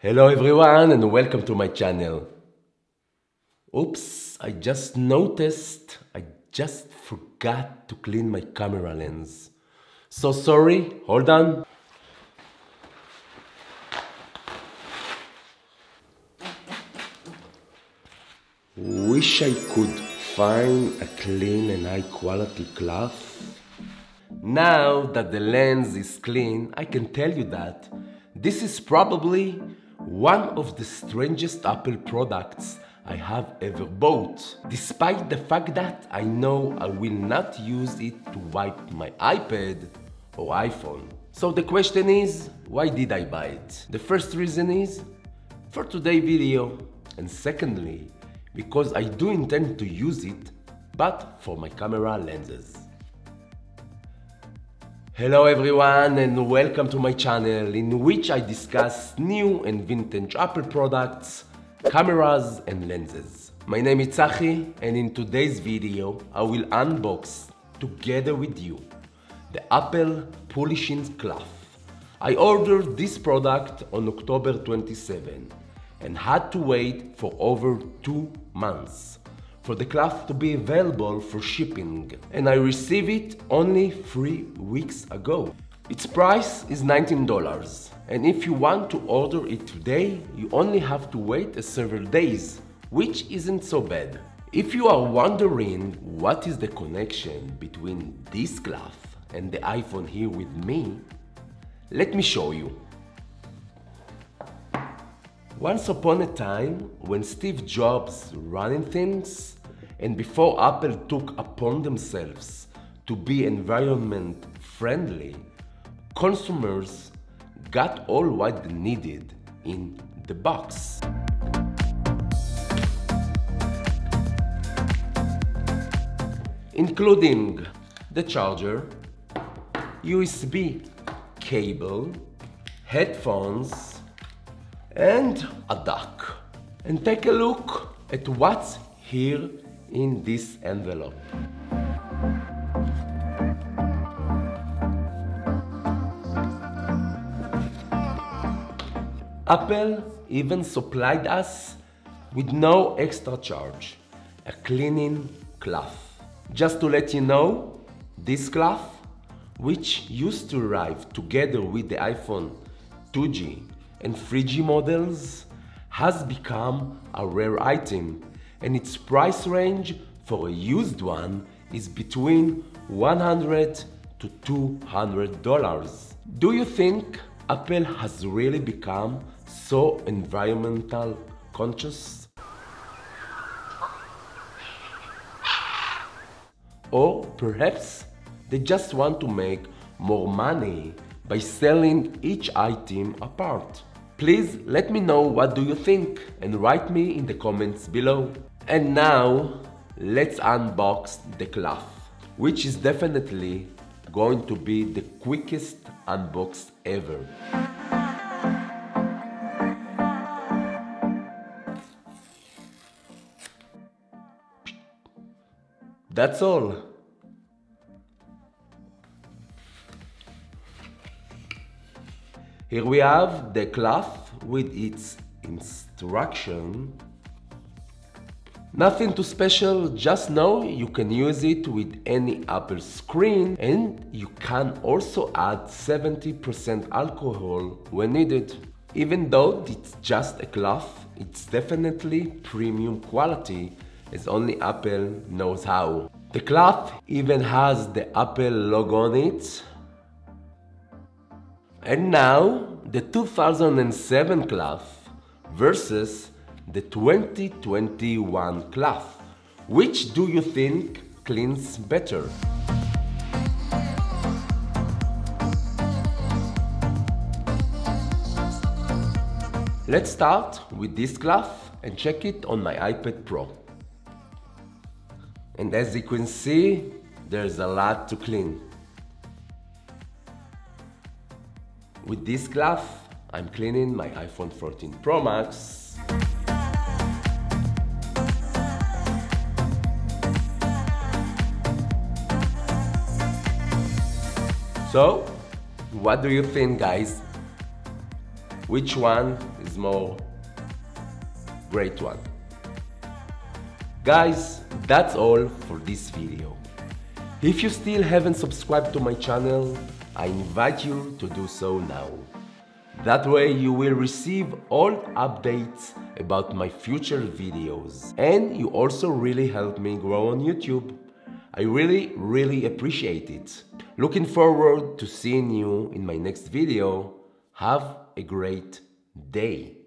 Hello everyone and welcome to my channel. Oops, I just noticed I just forgot to clean my camera lens. So sorry, hold on. Wish I could find a clean and high quality cloth. Now that the lens is clean, I can tell you that this is probably one of the strangest Apple products I have ever bought, despite the fact that I know I will not use it to wipe my iPad or iPhone. So the question is, why did I buy it? The first reason is for today's video, and secondly, because I do intend to use it, but for my camera lenses. Hello everyone and welcome to my channel in which I discuss new and vintage Apple products, cameras and lenses. My name is Tzachi and in today's video I will unbox together with you the Apple polishing cloth. I ordered this product on October 27 and had to wait for over 2 months for the cloth to be available for shipping, and I received it only 3 weeks ago. Its price is $19, and if you want to order it today, you only have to wait several days, which isn't so bad. If you are wondering what is the connection between this cloth and the iPhone here with me, let me show you. Once upon a time, when Steve Jobs running things, and before Apple took upon themselves to be environment friendly, consumers got all what they needed in the box. Including the charger, USB cable, headphones, and a dock. And take a look at what's here in this envelope. Apple even supplied us with no extra charge, a cleaning cloth. Just to let you know, this cloth, which used to arrive together with the iPhone 2G and 3G models, has become a rare item, and its price range for a used one is between $100 to $200. Do you think Apple has really become so environmental conscious? Or perhaps they just want to make more money by selling each item apart? Please let me know what do you think and write me in the comments below. And now let's unbox the cloth, which is definitely going to be the quickest unbox ever. That's all. Here we have the cloth with its instruction. Nothing too special, just know you can use it with any Apple screen, and you can also add 70% alcohol when needed. Even though it's just a cloth, it's definitely premium quality, as only Apple knows how. The cloth even has the Apple logo on it. And now, the 2007 cloth versus the 2021 cloth. Which do you think cleans better? Let's start with this cloth and check it on my iPad Pro. And as you can see, there's a lot to clean. With this cloth, I'm cleaning my iPhone 14 Pro Max. So, what do you think, guys? which one is more great one. Guys, that's all for this video. If you still haven't subscribed to my channel, I invite you to do so now. That way you will receive all updates about my future videos. And you also really help me grow on YouTube. I really appreciate it. Looking forward to seeing you in my next video. Have a great day.